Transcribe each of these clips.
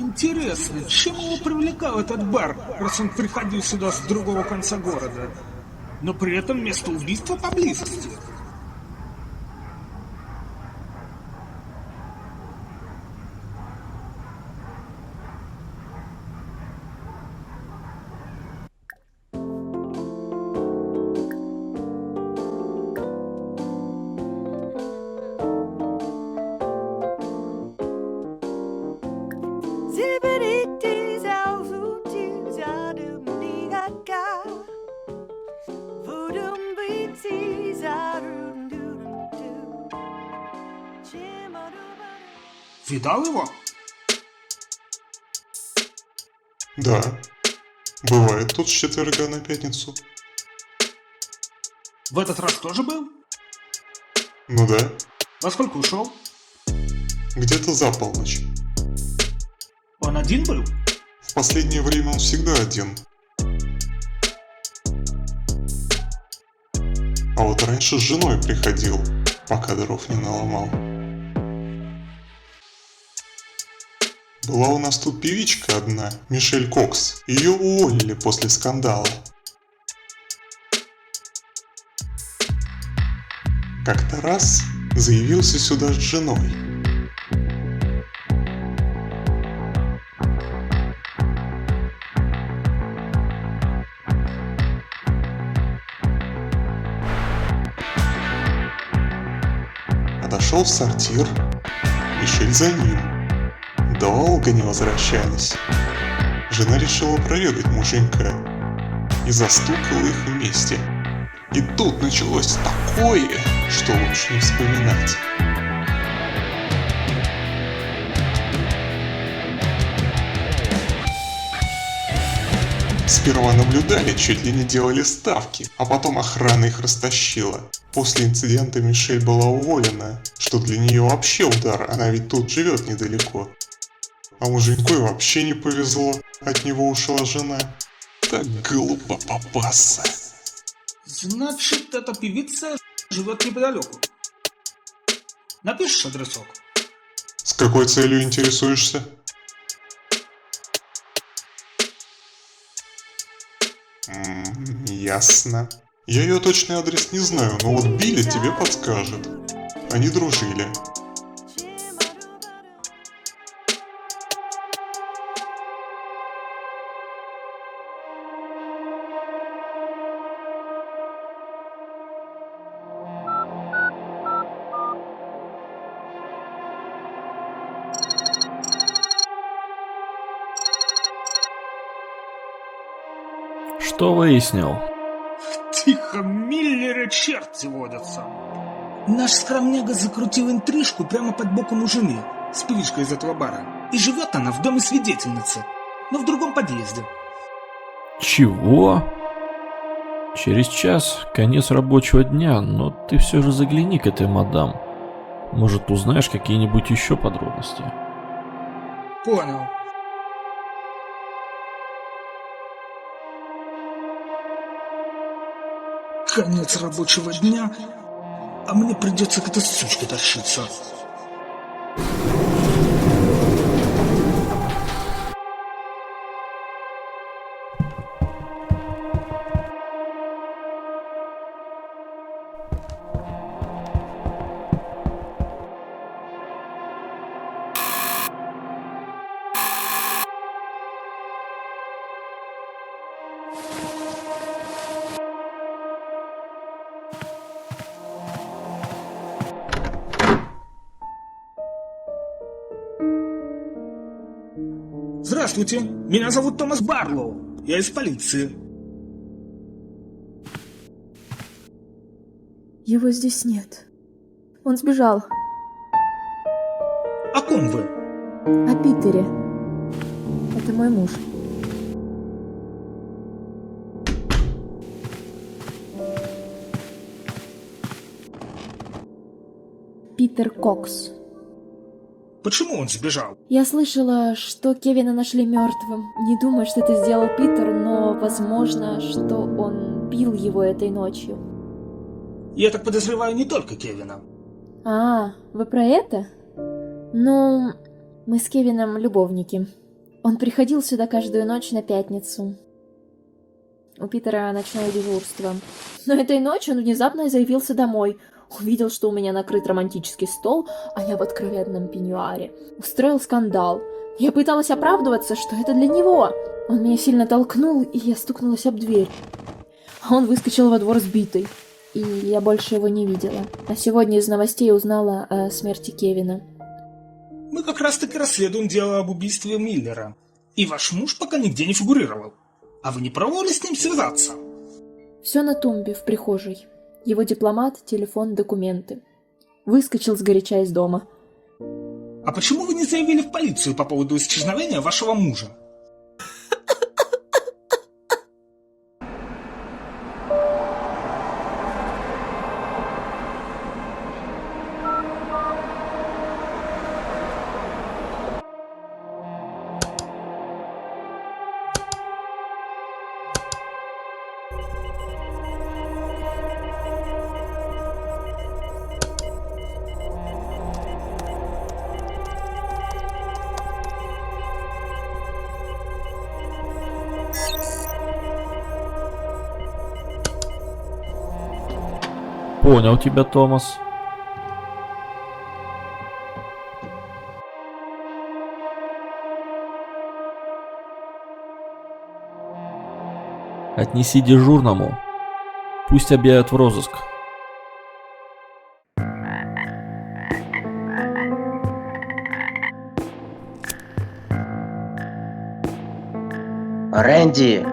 Интересно, чем его привлекал этот бар, раз он приходил сюда с другого конца города? Но при этом место убийства поблизости. Видал его? Да, бывает тут с четверга на пятницу. В этот раз тоже был? Ну да, Во сколько ушел? где-то за полночь. Он один был? В последнее время он всегда один. А вот раньше с женой приходил, пока дров не наломал. Была у нас тут певичка одна, Мишель Кокс. Ее уволили после скандала. Как-то раз заявился сюда с женой. Отошел в сортир, Мишель за ним. Долго не возвращались. Жена решила проведать муженька и застукала их вместе. И тут началось такое, что лучше не вспоминать. Сперва наблюдали, чуть ли не делали ставки, а потом охрана их растащила. После инцидента Мишель была уволена, что для нее вообще удар, она ведь тут живет недалеко. А муженьку и вообще не повезло, от него ушла жена. Так глупо попасться. Значит, эта певица живет неподалеку. Напишешь адресок? С какой целью интересуешься? Ясно. Я ее точный адрес не знаю, но вот Билли тебе подскажет. Они дружили. Что выяснил? Тихо, Миллеры черти водятся. Наш скромняга закрутил интрижку прямо под боком у жены с певичкой из этого бара. И живет она в доме свидетельницы, но в другом подъезде. Чего? Через час конец рабочего дня, но ты все же загляни к этой мадам. Может, узнаешь какие-нибудь еще подробности? Понял. Конец рабочего дня, а мне придется к этой сучке тащиться. Здравствуйте, меня зовут Томас Барлоу, я из полиции. Его здесь нет. Он сбежал. О ком вы? О Питере. Это мой муж. Питер Кокс. Почему он сбежал? Я слышала, что Кевина нашли мертвым. Не думаю, что это сделал Питер, но возможно, что он бил его этой ночью. Я так подозреваю не только Кевина. А, вы про это? Ну, мы с Кевином любовники. Он приходил сюда каждую ночь на пятницу. У Питера ночное дежурство. Но этой ночью он внезапно заявился домой. Увидел, что у меня накрыт романтический стол, а я в откровенном пеньюаре. Устроил скандал. Я пыталась оправдываться, что это для него. Он меня сильно толкнул, и я стукнулась об дверь. А он выскочил во двор сбитый. И я больше его не видела. А сегодня из новостей узнала о смерти Кевина. Мы как раз-таки расследуем дело об убийстве Миллера. И ваш муж пока нигде не фигурировал. А вы не пробовали с ним связаться? Все на тумбе в прихожей. Его дипломат, телефон, документы. Выскочил сгоряча из дома. А почему вы не заявили в полицию по поводу исчезновения вашего мужа? Понял тебя, Томас. Отнеси дежурному. Пусть объявят в розыск. Рэнди!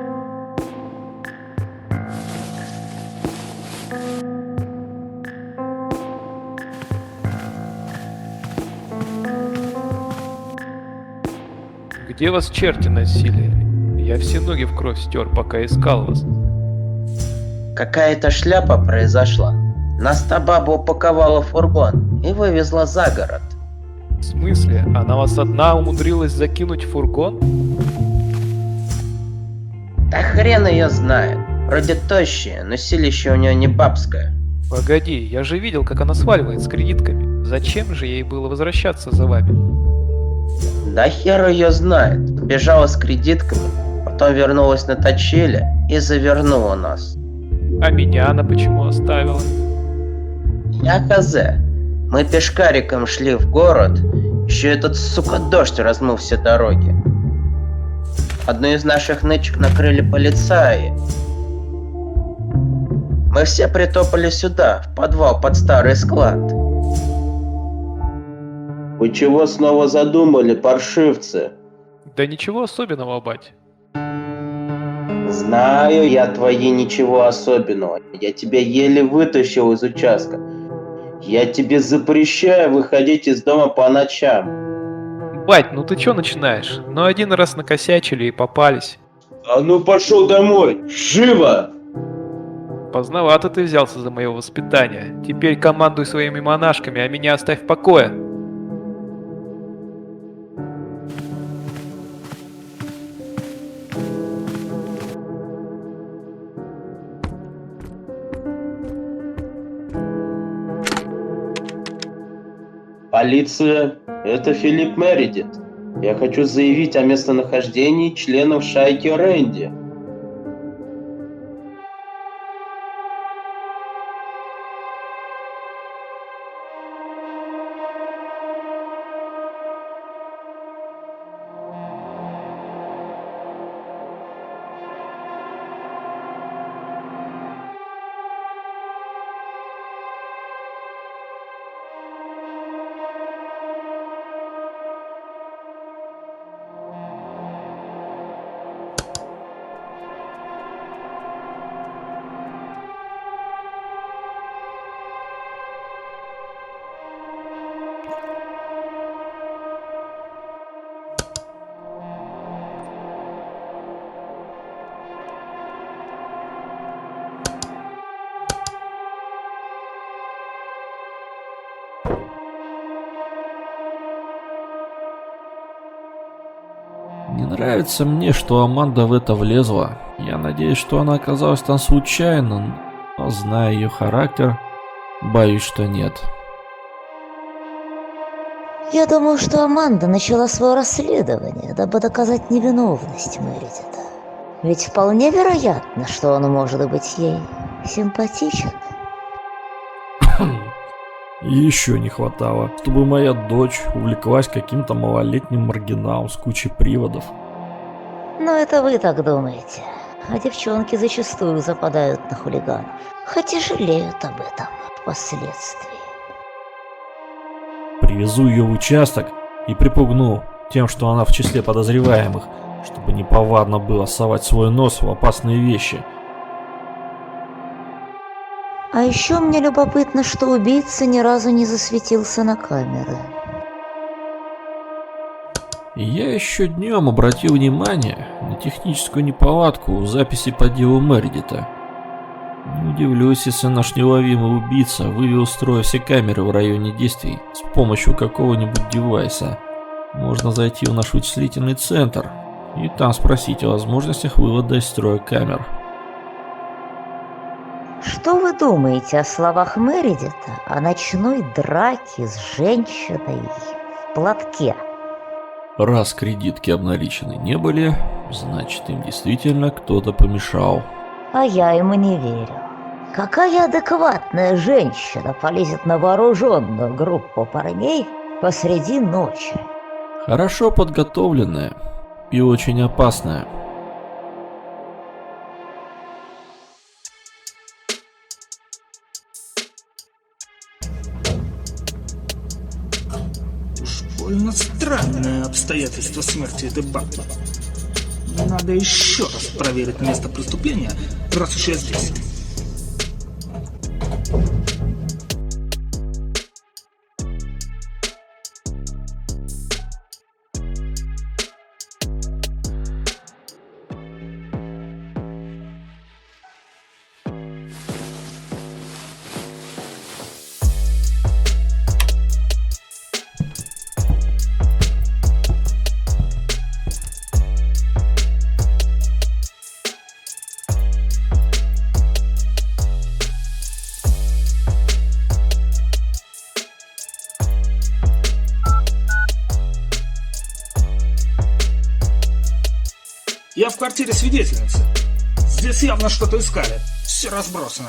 Где вас черти носили? Я все ноги в кровь стер, пока искал вас. Какая-то шляпа произошла. Нас та баба упаковала в фургон и вывезла за город. В смысле? Она вас одна умудрилась закинуть в фургон? Да хрен ее знает. Вроде тощая, но силище у нее не бабское. Погоди, я же видел, как она сваливает с кредитками. Зачем же ей было возвращаться за вами? Да хер ее знает. Бежала с кредитками, потом вернулась на точиле и завернула нас. А меня она почему оставила? Я хз. Мы пешкариком шли в город, еще этот, сука, дождь размыл все дороги. Одну из наших нычек накрыли полицаи. Мы все притопали сюда, в подвал под старый склад. Вы чего снова задумали, паршивцы? Да ничего особенного, бать. Знаю я твои ничего особенного. Я тебя еле вытащил из участка. Я тебе запрещаю выходить из дома по ночам. Бать, ну ты чё начинаешь? Ну один раз накосячили и попались. А ну пошел домой! Живо! Поздновато ты взялся за мое воспитание. Теперь командуй своими монашками, а меня оставь в покое. Полиция, это Филипп Мередит. Я хочу заявить о местонахождении членов шайки Рэнди. Не нравится мне, что Аманда в это влезла. Я надеюсь, что она оказалась там случайно, но зная ее характер, боюсь, что нет. Я думаю, что Аманда начала свое расследование, дабы доказать невиновность Мередита. Ведь вполне вероятно, что он может быть ей симпатичен. Еще не хватало, чтобы моя дочь увлеклась каким-то малолетним маргиналом с кучей приводов. Но это вы так думаете. А девчонки зачастую западают на хулиганов, хоть и жалеют об этом впоследствии. Привезу ее в участок и припугну тем, что она в числе подозреваемых, чтобы неповадно было совать свой нос в опасные вещи. А еще мне любопытно, что убийца ни разу не засветился на камеры. Я еще днем обратил внимание на техническую неполадку в записи по делу Мередита. Не удивлюсь, если наш неуловимый убийца вывел из строя все камеры в районе действий с помощью какого-нибудь девайса. Можно зайти в наш вычислительный центр и там спросить о возможностях вывода из строя камер. Что вы думаете о словах Мередита о ночной драке с женщиной в платке? Раз кредитки обналичены не были, значит им действительно кто-то помешал. А я ему не верю. Какая адекватная женщина полезет на вооруженную группу парней посреди ночи? Хорошо подготовленная и очень опасная. Уж больно странное обстоятельство смерти этой бабки. Надо еще раз проверить место преступления, раз уж я здесь. Я в квартире свидетельницы. Здесь явно что-то искали. Все разбросано.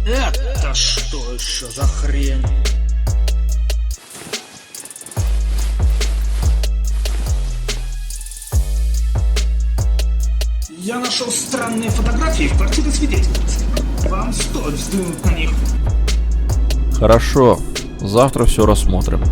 Это что еще за хрень? Я нашел странные фотографии в квартире свидетельницы. Вам стоит взглянуть на них. Хорошо, завтра все рассмотрим.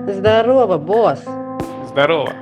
Здорово, босс. Здорово.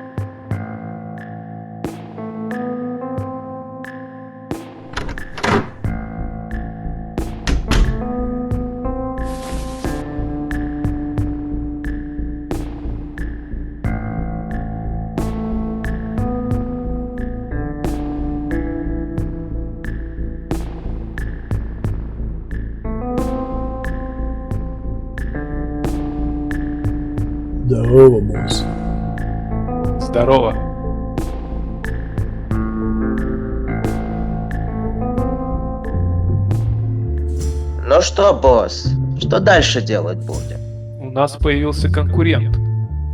Здорово, босс. Здорово. Ну что, босс, что дальше делать будем? У нас появился конкурент.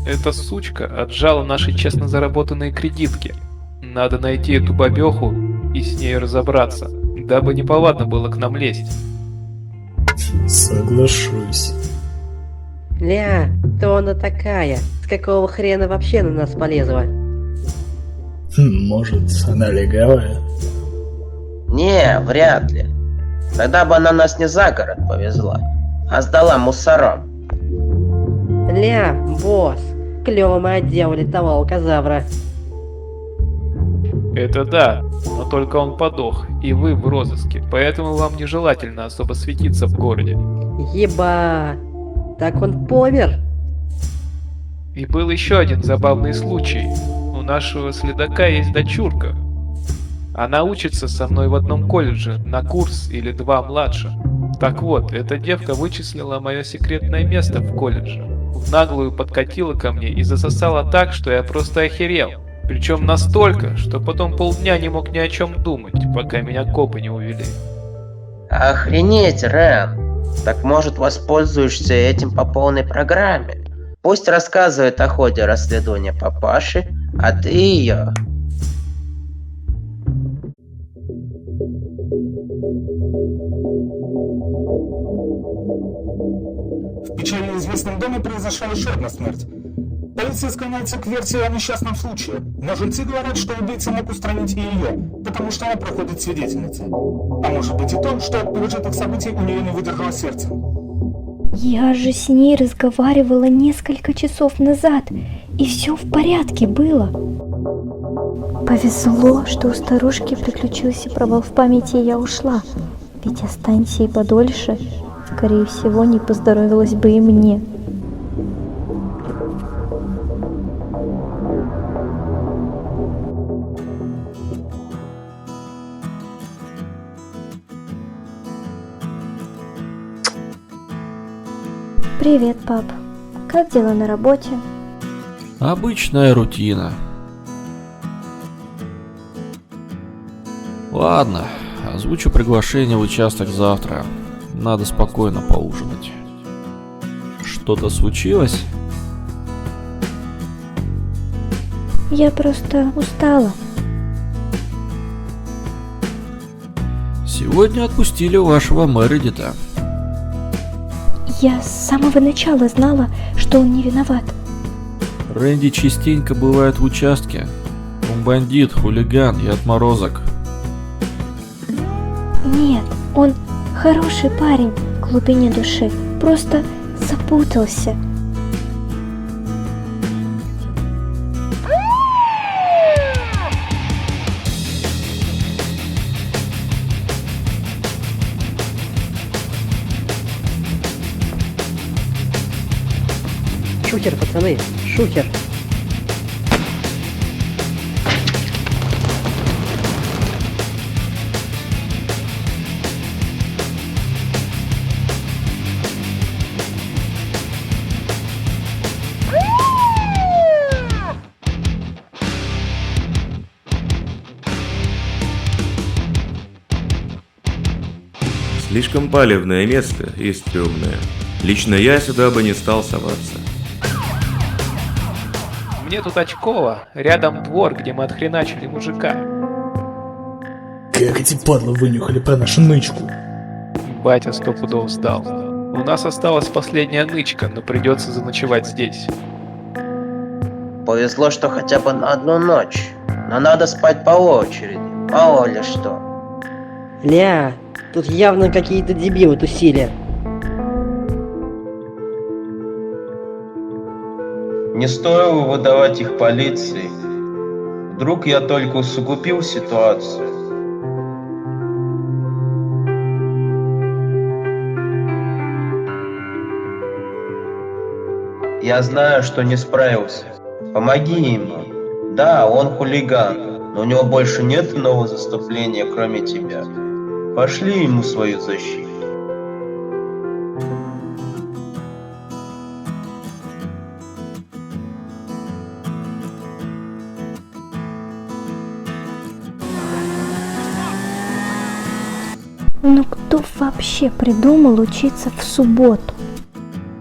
Эта сучка отжала наши честно заработанные кредитки. Надо найти эту бабеху и с ней разобраться, дабы неповадно было к нам лезть. Соглашусь. Ля, кто она такая? С какого хрена вообще на нас полезла? Может, она легавая? Не, вряд ли. Тогда бы она нас не за город повезла, а сдала мусорам. Ля, босс, клёво мы отделали того алказавра. Это да, но только он подох, и вы в розыске, поэтому вам нежелательно особо светиться в городе. Еба, так он помер? И был еще один забавный случай. У нашего следака есть дочурка. Она учится со мной в одном колледже, на курс или 2 младше. Так вот, эта девка вычислила мое секретное место в колледже. В наглую подкатила ко мне и засосала так, что я просто охерел. Причем настолько, что потом полдня не мог ни о чем думать, пока меня копы не увели. Охренеть, Рен. Так может воспользуешься этим по полной программе? Пусть рассказывает о ходе расследования папаши, а ты ее. В печально известном доме произошла еще одна смерть. Полиция склоняется к версии о несчастном случае, но жильцы говорят, что убийца мог устранить и ее, потому что она проходит свидетельницей. А может быть и то, что от пережитых событий у нее не выдержало сердце. Я же с ней разговаривала несколько часов назад, и все в порядке было. Повезло, что у старушки приключился провал в памяти, и я ушла. Ведь останься и подольше, скорее всего, не поздоровилось бы и мне. Привет, пап. Как дела на работе? Обычная рутина. Ладно, озвучу приглашение в участок завтра. Надо спокойно поужинать. Что-то случилось? Я просто устала. Сегодня отпустили вашего Мередита. Я с самого начала знала, что он не виноват. Рэнди частенько бывает в участке. Он бандит, хулиган и отморозок. Нет, он хороший парень в глубине души. Просто запутался. Шухер, пацаны, шухер. Слишком палевное место и стрёмное. Лично я сюда бы не стал соваться. Мне тут очково, рядом двор, где мы отхреначили мужика. Как эти падлы вынюхали про нашу нычку. Батя 100 пудов сдал. У нас осталась последняя нычка, но придется заночевать здесь. Повезло, что хотя бы на одну ночь. Но надо спать по очереди, мало ли что. Ля, тут явно какие-то дебилы тусили. Не стоило выдавать их полиции. Вдруг я только усугубил ситуацию. Я знаю, что не справился. Помоги ему. Да, он хулиган, но у него больше нет иного заступления, кроме тебя. Пошли ему свою защиту. Ну кто вообще придумал учиться в субботу?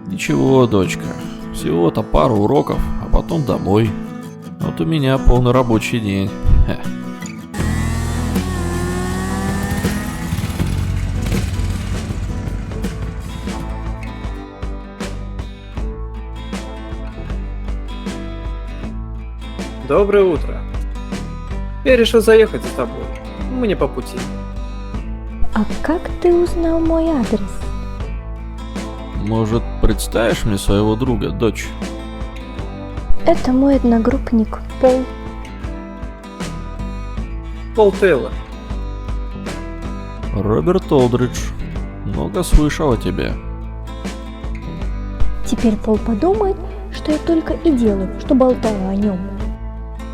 Ничего, дочка. Всего-то пару уроков, а потом домой. Вот у меня полный рабочий день. Хе. Доброе утро. Я решил заехать за тобой. Мне по пути. А как ты узнал мой адрес? Может, представишь мне своего друга, дочь? Это мой одногруппник Пол. Пол Тейлор. Роберт Олдридж. Много слышал о тебе. Теперь Пол подумает, что я только и делаю, что болтаю о нем.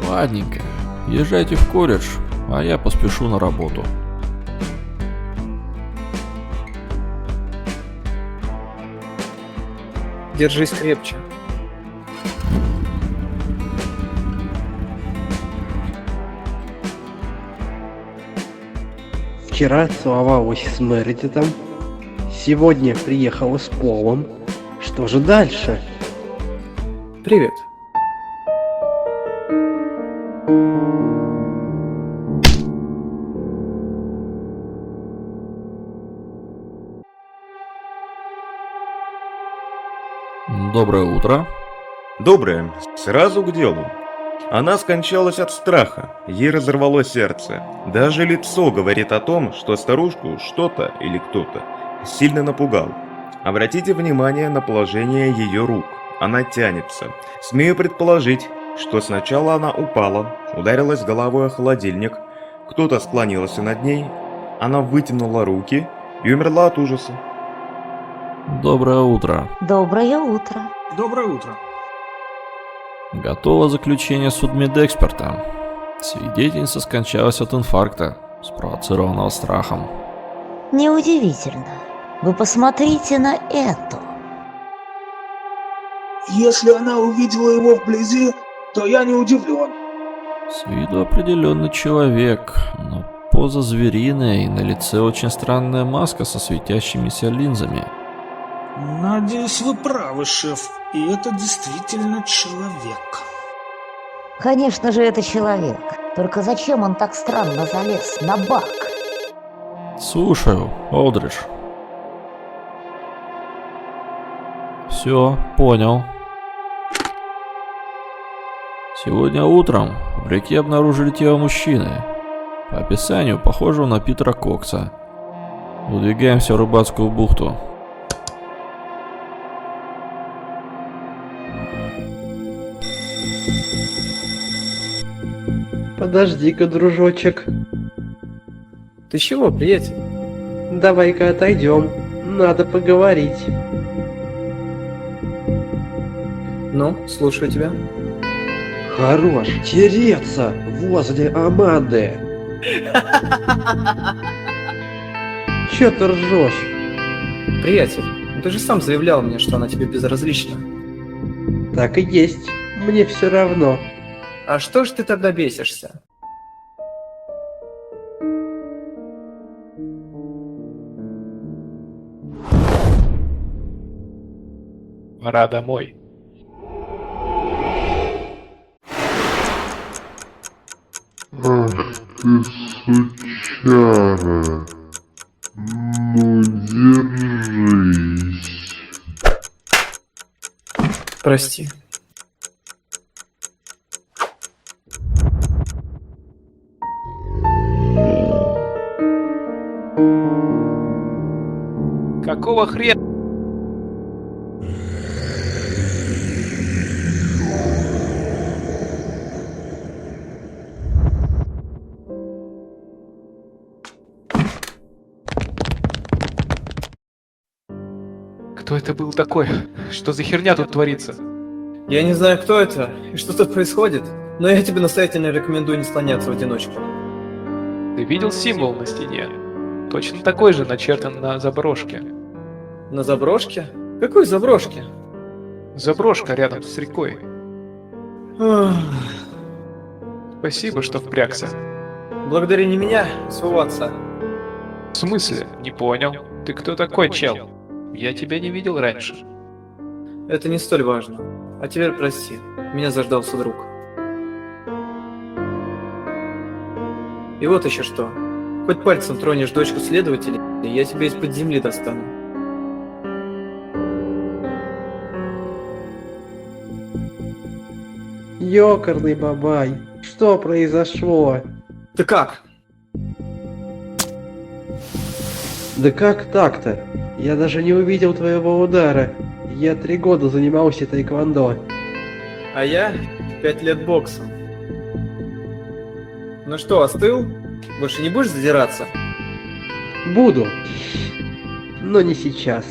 Ладненько, езжайте в колледж, а я поспешу на работу. Держись крепче. Вчера целовалась с Мередитом, сегодня приехала с Полом. Что же дальше? Привет. Доброе утро. Доброе. Сразу к делу. Она скончалась от страха, ей разорвало сердце. Даже лицо говорит о том, что старушку что-то или кто-то сильно напугал. Обратите внимание на положение ее рук. Она тянется. Смею предположить, что сначала она упала, ударилась головой о холодильник, кто-то склонился над ней, она вытянула руки и умерла от ужаса. Доброе утро. Доброе утро. Доброе утро. Готово заключение судмедэксперта. Свидетельница скончалась от инфаркта, спровоцированного страхом. Неудивительно. Вы посмотрите на эту. Если она увидела его вблизи, то я не удивлен. С виду определенный человек, но поза звериная и на лице очень странная маска со светящимися линзами. Надеюсь, вы правы, шеф. И это действительно человек. Конечно же, это человек. Только зачем он так странно залез на бак? Слушаю, Олдридж. Все, понял. Сегодня утром в реке обнаружили тело мужчины. По описанию похожего на Питера Кокса. Выдвигаемся в Рыбацкую бухту. Подожди-ка, дружочек. Ты чего, приятель? Давай-ка отойдем. Надо поговорить. Ну, слушаю тебя. Хорош тереться возле Аманды. Чё ты ржешь? Приятель, ну ты же сам заявлял мне, что она тебе безразлична. Так и есть. Мне все равно. А что ж ты тогда бесишься? Пора домой. Ах ты, сучара. Ну, держись. Прости. Какого хрена? Кто это был такой? Что за херня тут творится? Я не знаю, кто это и что тут происходит, но я тебе настоятельно рекомендую не слоняться в одиночку. Ты видел символ на стене? Точно такой же начертан на заброшке. На заброшке? Какой заброшке? Заброшка рядом с рекой. Ах, Спасибо, что впрягся. благодари не меня, а своего отца. В смысле? Не понял. Ты кто такой, чел? Я тебя не видел раньше. Это не столь важно. А теперь прости, меня заждался друг. И вот еще что. Хоть пальцем тронешь дочку следователя, и я тебя из-под земли достану. Ёкарный бабай, что произошло? Ты как? Да как так-то? Я даже не увидел твоего удара. Я 3 года занимался тайквондо. А я 5 лет боксом. Ну что, остыл? Больше не будешь задираться? Буду. Но не сейчас.